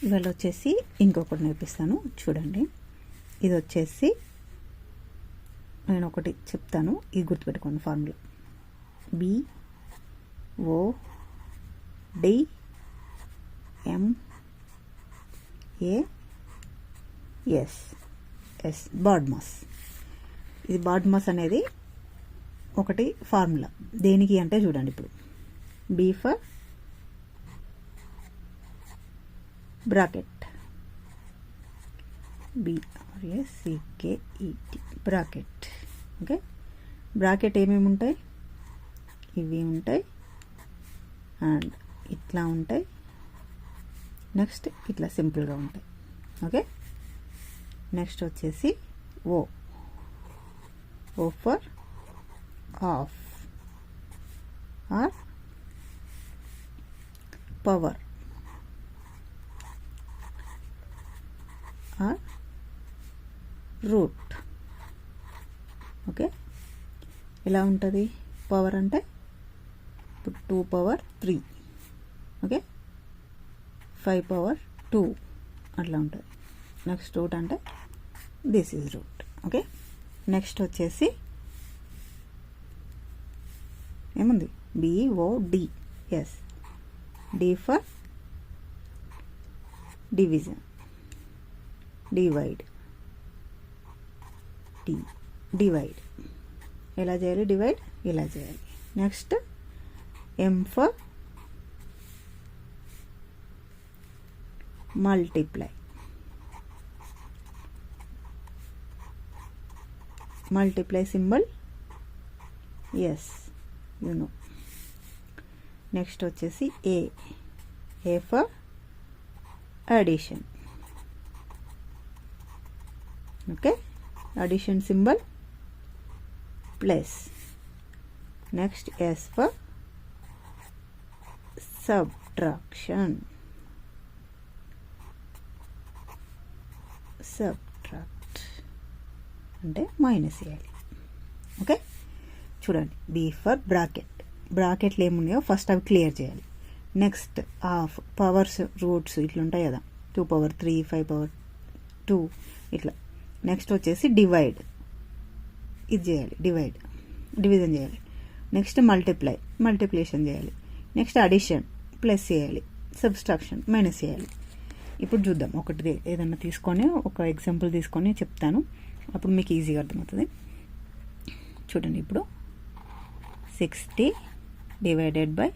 ఇవాళ వచ్చేసి ఇంకొకటి నేర్పిస్తాను చూడండి. ఇది వచ్చేసి నేను ఒకటి చెప్తాను, ఇది గుర్తుపెట్టుకోండి. Formula BODMAS. బాడ్మాస్. ఇది బాడ్మాస్ అనేది ఒకటి ఫార్ములా. దేనికి అంటే చూడండి, ఇప్పుడు B for bracket, BRACKET bracket. Okay, bracket ఏమేమి ఉంటాయి? ఇవి ఉంటాయి, అండ్ ఇట్లా ఉంటాయి, నెక్స్ట్ ఇట్లా సింపుల్గా ఉంటాయి. ఓకే, నెక్స్ట్ వచ్చేసి O for of or power or root. Okay, ఎలా ఉంటుంది? పవర్ అంటే ఇప్పుడు 2 పవర్ 3, ఓకే, 5 పవర్ 2 అట్లా ఉంటుంది. నెక్స్ట్ రూట్ అంటే this is root. Okay, next వచ్చేసి ఏముంది? BOD. D for division, divide. ఎలా చేయాలి? డివైడ్ ఇలా చేయాలి. Next M for multiply symbol, you know. Next వచ్చేసి A for addition. Okay, addition symbol plus. Next S for subtraction, అంటే minus చేయాలి. Okay, చూడండి. B ఫర్ బ్రాకెట్లు ఏమున్నాయో ఫస్ట్ అవి క్లియర్ చేయాలి. నెక్స్ట్ ఆఫ్ పవర్స్, రూట్స్ ఇట్లుంటాయి కదా, 2 పవర్ 3, 5 పవర్ 2 ఇట్లా. Next వచ్చేసి డివైడ్, ఇది చేయాలి, డివిజన్ చేయాలి. నెక్స్ట్ మల్టిప్లికేషన్ చేయాలి. నెక్స్ట్ అడిషన్, ప్లస్ చేయాలి. సబ్ట్రాక్షన్, మైనస్ చేయాలి. ఇప్పుడు చూద్దాం, ఒకటి ఏదన్నా తీసుకొని ఒక ఎగ్జాంపుల్ తీసుకొని చెప్తాను, అప్పుడు మీకు ఈజీగా అర్థమవుతుంది. చూడండి, ఇప్పుడు 60 డివైడెడ్ బై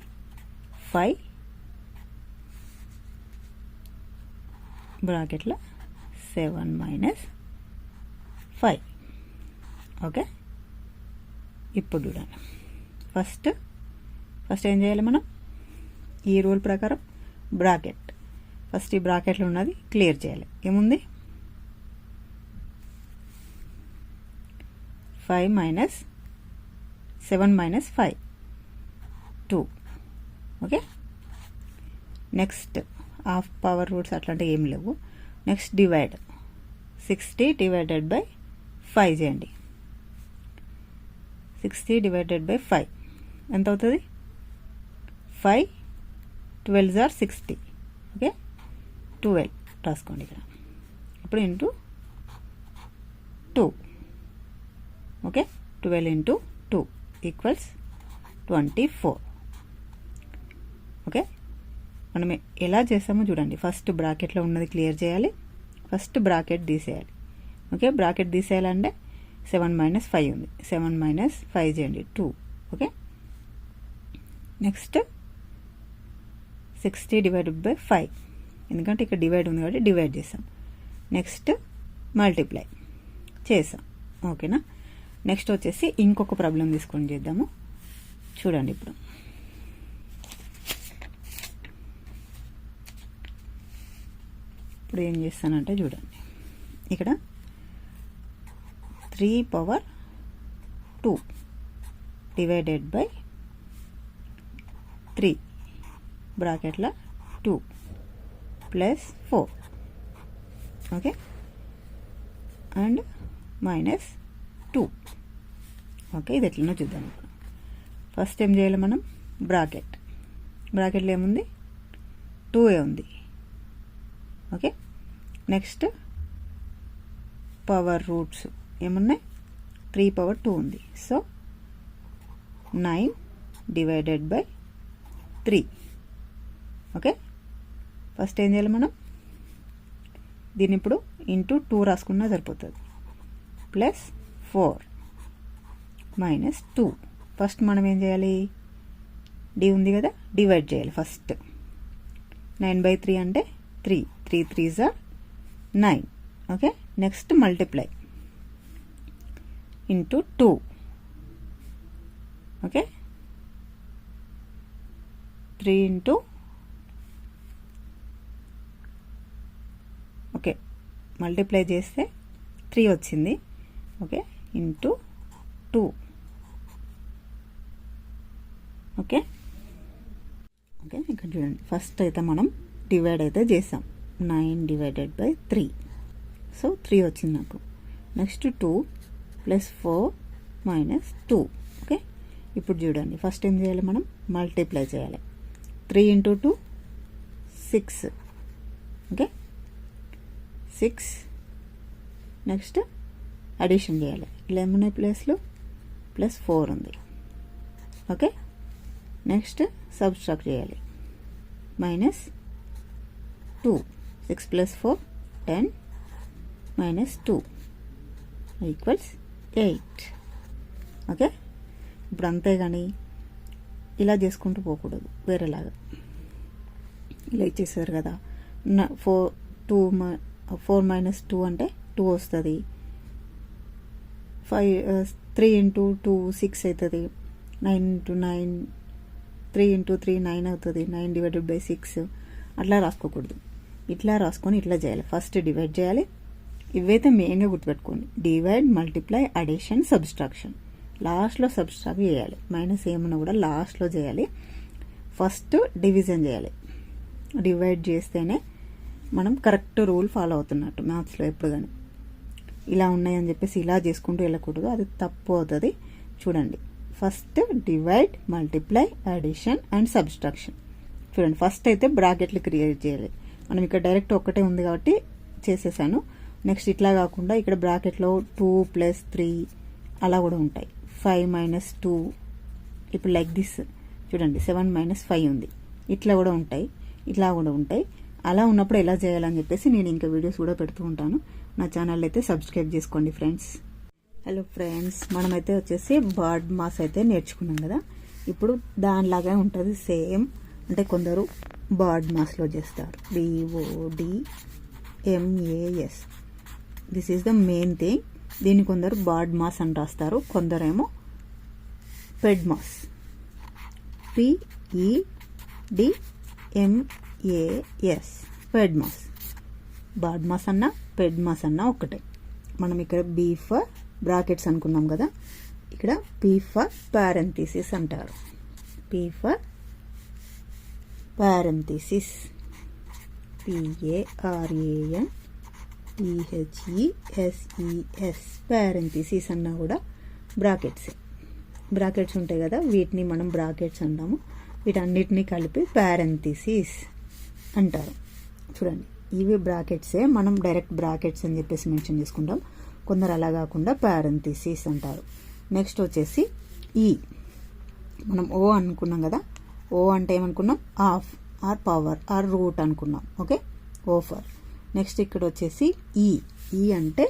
5 బ్రాకెట్లో 7 మైనస్ 5. ఓకే, ఇప్పుడు చూడండి, ఫస్ట్ ఏం చేయాలి మనం? ఈ రూల్ ప్రకారం ఫస్ట్ ఈ బ్రాకెట్లో ఉన్నది క్లియర్ చేయాలి. ఏముంది? 5 minus 7 minus 5 2. Okay, next half power roots అట్లాంటివి ఏం లేవు. నెక్స్ట్ డివైడ్, 60 డివైడెడ్ బై 5 చేయండి. 60 డివైడెడ్ బై 5 ఎంత అవుతుంది? 5 12 ఆర్ 60. ఓకే, 12 రాసుకోండి ఇక్కడ. ఇప్పుడు into 2. Okay, 12 into 2 equals 24. Okay, మనం ఎలా చేస్తామో చూడండి. ఫస్ట్ బ్రాకెట్లో ఉన్నది క్లియర్ చేయాలి, ఫస్ట్ బ్రాకెట్ తీసేయాలి. ఓకే, బ్రాకెట్ తీసేయాలంటే 7 మైనస్ 5 ఉంది, 7 మైనస్ 5 చేయండి, 2. ఓకే, నెక్స్ట్ 60 డివైడెడ్ బై 5, ఎందుకంటే ఇక్కడ డివైడ్ ఉంది కాబట్టి డివైడ్ చేస్తాం. నెక్స్ట్ మల్టిప్లై చేసాం. ఓకేనా, నెక్స్ట్ వచ్చేసి ఇంకొక ప్రాబ్లం తీసుకొని చేద్దాము. చూడండి, ఇప్పుడు ఏం చేస్తానంటే చూడండి, ఇక్కడ 3 పవర్ 2 డివైడెడ్ బై 3 బ్రాకెట్లో 2 plus 4. Okay, and minus 2. Okay, ఇది ఎట్లనో చూద్దాం. ఫస్ట్ ఏం చేయాలి మనం? బ్రాకెట్లో ఏముంది? 2 ఉంది. ఓకే. నెక్స్ట్ పవర్ రూట్స్ ఏమున్నాయి, 3 పవర్ 2 ఉంది. So 9 divided by 3. Okay. First ఏం చేయాలి మనం, దీన్ని ఇప్పుడు ఇంటూ 2 రాసుకున్నా సరిపోతుంది. Plus 4 minus 2. ఫస్ట్ మనం ఏం చేయాలి, డి ఉంది కదా, డివైడ్ చేయాలి ఫస్ట్. 9/3 అంటే 3. 3 3s are 9. Okay. Next multiply into 2. Okay. 3 into okay multiply చేస్తే 3 వచ్చింది. ఓకే. ఇంటూ 2. ఓకే. ఓకే. ఇక్కడ చూడండి, ఫస్ట్ అయితే మనం డివైడ్ అయితే చేసాం. 9 డివైడెడ్ బై 3. సో 3 వచ్చింది నాకు. Next 2 plus 4 minus 2. ఓకే. ఇప్పుడు చూడండి, ఫస్ట్ ఏం చేయాలి, మనం మల్టిప్లై చేయాలి. 3 ఇంటూ 2 6. ఓకే. 6. నెక్స్ట్ అడిషన్ చేయాలి. 11 ప్లేస్లో ప్లస్ 4 ఉంది. ఓకే. నెక్స్ట్ సబ్స్ట్రాక్ట్ చేయాలి. Minus 2. 6 plus 4 10 minus 2 equals 8. Okay. ఇప్పుడు అంతేగాని ఇలా చేసుకుంటూ పోకూడదు, వేరేలాగా. ఇలా ఇచ్చేసారు కదా, 4 మైనస్ 2 అంటే 2 వస్తుంది. 3 ఇంటూ 2 6 అవుతుంది. 9 ఇంటూ 9 3 ఇంటూ 3 9 అవుతుంది. 9 డివైడెడ్ బై 6 అట్లా రాసుకోకూడదు. ఇట్లా రాసుకొని ఇట్లా చేయాలి. ఫస్ట్ డివైడ్ చేయాలి. ఇవైతే మెయిన్గా గుర్తుపెట్టుకోండి, డివైడ్, మల్టిప్లై, అడిషన్, సబ్స్ట్రాక్షన్. లాస్ట్లో సబ్స్ట్రాక్ట్ చేయాలి. మైనస్ ఏమన్నా కూడా లాస్ట్లో చేయాలి. ఫస్ట్ డివిజన్ చేయాలి. డివైడ్ చేస్తేనే మనం కరెక్ట్ రూల్ ఫాలో అవుతున్నట్టు మ్యాథ్స్లో ఎప్పుడు కానీ. ఇలా ఉన్నాయని చెప్పేసి ఇలా చేసుకుంటూ వెళ్ళకూడదు, అది తప్పు అవుతుంది. చూడండి, first divide, multiply, addition and subtraction. చూడండి, ఫస్ట్ అయితే బ్రాకెట్లు క్రియేట్ చేయాలి. మనం ఇక్కడ డైరెక్ట్ ఒక్కటే ఉంది కాబట్టి చేసేసాను. నెక్స్ట్ ఇట్లా కాకుండా ఇక్కడ బ్రాకెట్లో 2 ప్లస్ 3 అలా కూడా ఉంటాయి. 5 మైనస్ 2 ఇప్పుడు లైక్ దిస్. చూడండి, 7 మైనస్ 5 ఉంది. ఇట్లా కూడా ఉంటాయి, ఇట్లా కూడా ఉంటాయి. అలా ఉన్నప్పుడు ఎలా చేయాలని చెప్పేసి నేను ఇంకా వీడియోస్ కూడా పెడుతూ ఉంటాను. నా ఛానల్ అయితే సబ్స్క్రైబ్ చేసుకోండి ఫ్రెండ్స్. హలో ఫ్రెండ్స్, మనమైతే వచ్చేసి బర్డ్ మాస్ అయితే నేర్చుకున్నాం కదా. ఇప్పుడు దానిలాగా ఉంటుంది సేమ్. అంటే కొందరు బర్డ్ మాస్లో చేస్తారు, BODMAS. This is the main thing. దీన్ని కొందరు బర్డ్ మాస్ అని రాస్తారు, కొందరేమో PEDMAS, PEDMAS, PEDMAS. BODMAS అన్నా పెడ్ మాస్ అన్నా ఒకటే. మనం ఇక్కడ B ఫర్ బ్రాకెట్స్ అనుకున్నాం కదా, ఇక్కడ P ఫర్ పారెంథసిస్ అంటారు. P for parenthesis, PARANTHESES, parenthesis అన్నా కూడా బ్రాకెట్స్. బ్రాకెట్స్ ఉంటాయి కదా, వీటిని మనం బ్రాకెట్స్ అంటాము. వీటన్నిటిని కలిపి పారెంథసిస్ అంటారు. చూడండి, ఇవి బ్రాకెట్సే, మనం డైరెక్ట్ బ్రాకెట్స్ అని చెప్పేసి మెన్షన్ చేసుకుంటాం. కొందరు అలా కాకుండా పారెంథసిస్ అంటారు. నెక్స్ట్ వచ్చేసి ఈ, మనం O అనుకున్నాం కదా. O అంటే ఏమనుకున్నాం, of or power or root అనుకున్నాం. Okay, O for. నెక్స్ట్ ఇక్కడ వచ్చేసి ఈ అంటే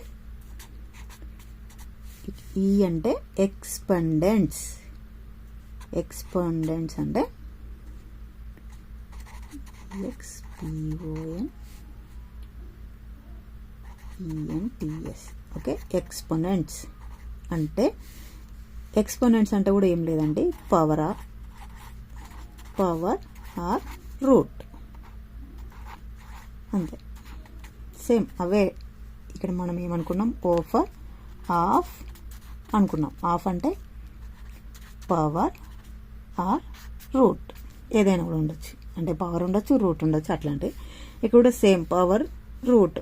ఎక్స్పెండెంట్స్. ఎక్స్పెండెంట్స్ అంటే EXPONENTS. ఓకే, ఎక్స్పోనెంట్స్ అంటే, ఎక్స్పోనెంట్స్ అంటే కూడా ఏం లేదండి, పవర్ ఆర్ రూట్ అంతే, సేమ్ అవే. ఇక్కడ మనం ఏమనుకున్నాం, O ఫర్ హాఫ్ అనుకున్నాం. హాఫ్ అంటే పవర్ ఆర్ రూట్, ఏదైనా కూడా ఉండొచ్చు. అంటే పవర్ ఉండొచ్చు, రూట్ ఉండొచ్చు, అట్లాంటివి. ఇక్కడ కూడా సేమ్ పవర్ రూట్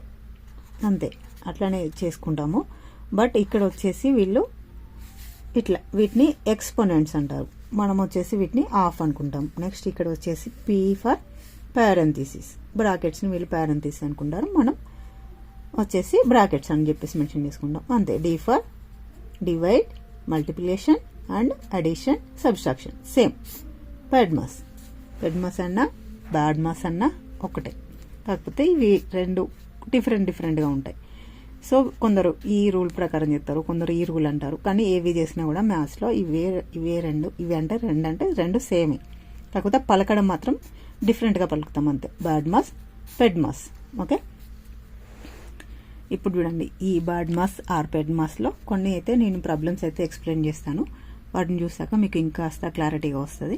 అంతే, అట్లానే చేసుకుంటాము. బట్ ఇక్కడ వచ్చేసి వీళ్ళు ఇట్లా వీటిని ఎక్స్పోనెంట్స్ అంటారు, మనం వచ్చేసి వీటిని ఆఫ్ అనుకుంటాం. నెక్స్ట్ ఇక్కడ వచ్చేసి P ఫర్ పారెంథిసిస్, బ్రాకెట్స్ని వీళ్ళు పారెంథిసిస్ అనుకుంటారు, మనం వచ్చేసి బ్రాకెట్స్ అని చెప్పేసి మెన్షన్ చేసుకుంటాం అంతే. D for divide, multiplication and addition, subtraction same. PEDMAS అన్నా బాడ్మాస్ అన్నా ఒకటే, కాకపోతే ఇవి రెండు డిఫరెంట్గా ఉంటాయి. సో కొందరు ఈ రూల్ ప్రకారం చెప్తారు, కొందరు ఈ రూల్ అంటారు. కానీ ఏవి చేసినా కూడా మ్యాథ్స్లో ఇవే రెండు, ఇవి అంటే రెండు సేమే, కాకపోతే పలకడం మాత్రం డిఫరెంట్గా పలుకుతాం అంతే. బాడ్మాస్, పెడ్మాస్. ఓకే, ఇప్పుడు చూడండి ఈ బాడ్మాస్ ఆర్ పెడ్మాస్లో కొన్ని అయితే నేను ప్రాబ్లమ్స్ అయితే ఎక్స్ప్లెయిన్ చేస్తాను. వాటిని చూసాక మీకు ఇంకాస్త క్లారిటీగా వస్తుంది.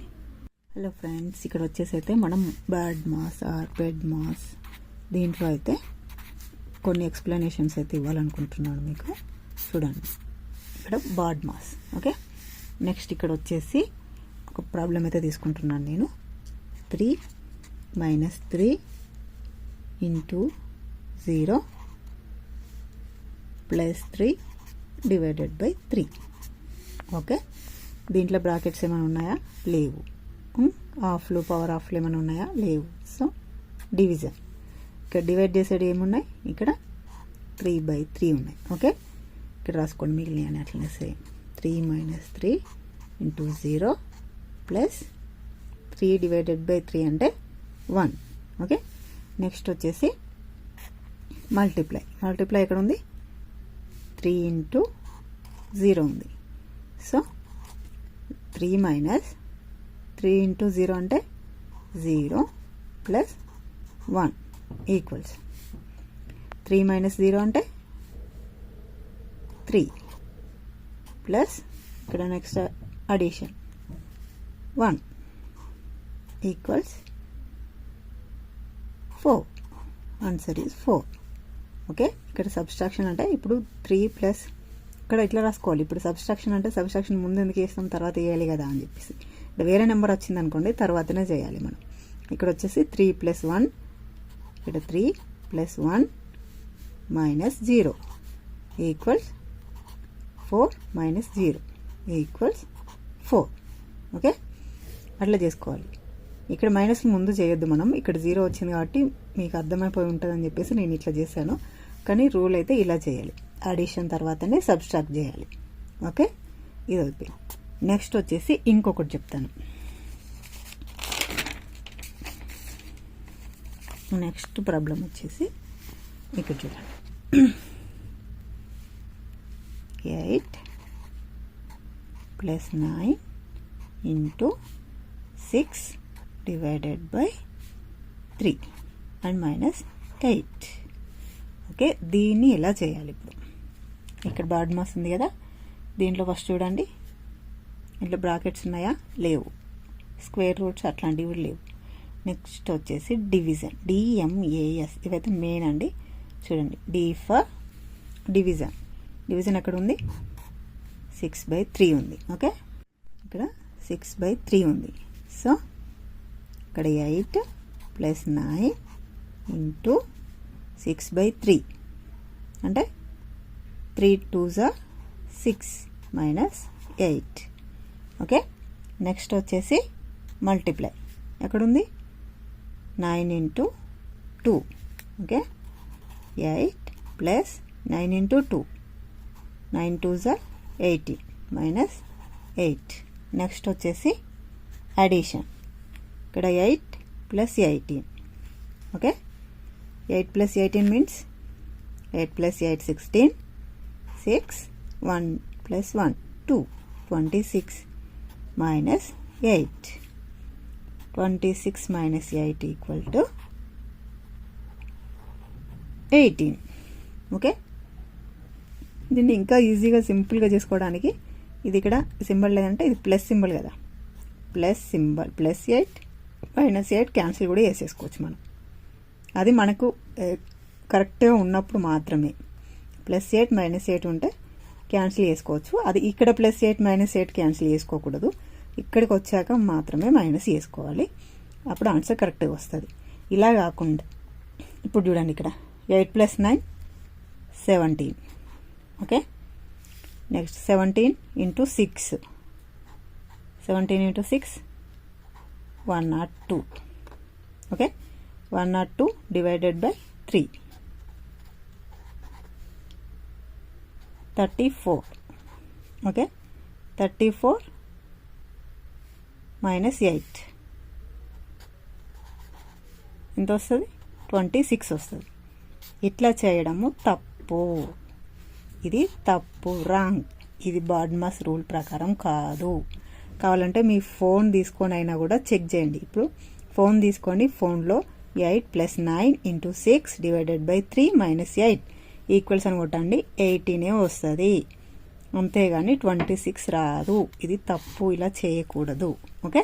హలో ఫ్రెండ్స్, ఇక్కడ వచ్చేసి అయితే మనం బాడ్మాస్ ఆర్ పెడ్మాస్ దీంట్లో అయితే కొన్ని ఎక్స్ప్లెనేషన్స్ అయితే ఇవ్వాలనుకుంటున్నాను మీకు. చూడండి ఇక్కడ బాడ్మాస్. ఓకే, నెక్స్ట్ ఇక్కడ వచ్చేసి ఒక ప్రాబ్లం అయితే తీసుకుంటున్నాను నేను. 3 - 3 × 0 + 3 / 3. ఓకే, దీంట్లో బ్రాకెట్స్ ఏమైనా ఉన్నాయా? లేవు. హాఫ్లు, పవర్ హాఫ్లు ఏమైనా ఉన్నాయా? లేవు. So division. ఇక్కడ డివైడ్ చేసేది ఏమున్నాయి? ఇక్కడ 3/3 ఉన్నాయి. ఓకే, ఇక్కడ రాసుకోండి మిగిలిన అని అట్లనే సేమ్. 3 - 3 × 0 + 3 / 3 అంటే 1. ఓకే, నెక్స్ట్ వచ్చేసి మల్టిప్లై ఎక్కడ ఉంది? 3 × 0 ఉంది. సో 3 - 3 × 0 అంటే 0 + 1 ఈక్వల్స్ 3 - 0 అంటే 3 ప్లస్ ఇక్కడ next addition 1 equals 4. Answer is 4. Okay, ఇక్కడ సబ్స్ట్రాక్షన్ అంటే ఇప్పుడు 3 ప్లస్ ఇక్కడ ఇట్లా రాసుకోవాలి. ఇప్పుడు సబ్స్ట్రాక్షన్ అంటే సబ్స్ట్రాక్షన్ ముందు ఎందుకు చేస్తాం, తర్వాత వేయాలి కదా అని చెప్పేసి. ఇక్కడ వేరే నెంబర్ వచ్చింది అనుకోండి, తర్వాతనే చేయాలి మనం. ఇక్కడ వచ్చేసి 3 + 1, ఇక్కడ 3 + 1 - 0 ఈక్వల్స్ 4 - 0 ఈక్వల్స్ 4. ఓకే, అట్లా చేసుకోవాలి. ఇక్కడ మైనస్ ముందు చేయొద్దు మనం, ఇక్కడ 0 వచ్చింది కాబట్టి మీకు అర్థమైపోయి ఉంటుందని చెప్పేసి నేను ఇట్లా చేశాను. కానీ రూల్ అయితే ఇలా చేయాలి, అడిషన్ తర్వాతనే సబ్స్ట్రాక్ట్ చేయాలి. ఓకే, ఇది అయిపోయింది. నెక్స్ట్ వచ్చేసి ఇంకొకటి చెప్తాను. నెక్స్ట్ ప్రాబ్లం వచ్చేసి ఇక్కడ చూడండి. 8 + 9 × 6 / 3 అండ్ -8. ఓకే, దీన్ని ఎలా చేయాలి? ఇప్పుడు ఇక్కడ బాడ్మాస్ ఉంది కదా, దీంట్లో ఫస్ట్ చూడండి, ఇంట్లో బ్రాకెట్స్ ఉన్నాయా? లేవు. స్క్వేర్ రూట్స్ అట్లాంటివి లేవు. నెక్స్ట్ వచ్చేసి డివిజన్, DMAS, ఇవైతే మెయిన్ అండి. చూడండి, D ఫర్ డివిజన్ ఎక్కడ ఉంది? 6/3 ఉంది. ఓకే, ఇక్కడ 6/3 ఉంది. సో ఇక్కడ 8 + 9 × 6/3 అంటే 3 × 2 = 6 - 8. ఓకే, నెక్స్ట్ వచ్చేసి మల్టిప్లై ఎక్కడుంది? 9 × 2. ఓకే, 8 + 9 × 2, 9 × 2 = 18 - 8. నెక్స్ట్ వచ్చేసి అడిషన్, ఇక్కడ 8 + 18. Okay, 8 + 18 means 8 + 8 16, 6, 1 + 1 2, 26 - 8. 26 - 8 = 18. ఓకే, దీన్ని ఇంకా ఈజీగా సింపుల్గా చేసుకోవడానికి ఇది ఇక్కడ సింబల్ లేదంటే ఇది ప్లస్ సింబల్ కదా, ప్లస్ సింబల్ +8 -8 క్యాన్సిల్ కూడా వేసేసుకోవచ్చు మనం. అది మనకు కరెక్ట్గా ఉన్నప్పుడు మాత్రమే. +8 -8 ఉంటే క్యాన్సిల్ చేసుకోవచ్చు. అది ఇక్కడ +8 -8 క్యాన్సిల్ చేసుకోకూడదు, ఇక్కడికి వచ్చాక మాత్రమే మైనస్ చేసుకోవాలి, అప్పుడు ఆన్సర్ కరెక్ట్గా వస్తుంది. ఇలా కాకుండా ఇప్పుడు చూడండి, ఇక్కడ 8 + 9 17. Okay, next 17 × 6, 17 × 6 102. Okay, 102 divided by 3 34. Okay, 34 minus 8 ఎంత వస్తుంది? 26 వస్తుంది. ఇట్లా చేయడము తప్పు, ఇది తప్పు, రాంగ్. ఇది బాడ్మాస్ రూల్ ప్రకారం కాదు. కావాలంటే మీ ఫోన్ తీసుకొని అయినా కూడా చెక్ చేయండి. ఇప్పుడు ఫోన్ తీసుకోండి, ఫోన్లో 8 + 9 × 6 డివైడెడ్ బై 3 మైనస్ 8 ఈక్వల్స్ అని కొట్టండి, 18 వస్తుంది. అంతేగాని 26 రాదు. ఇది తప్పు, ఇలా చేయకూడదు. ఓకే.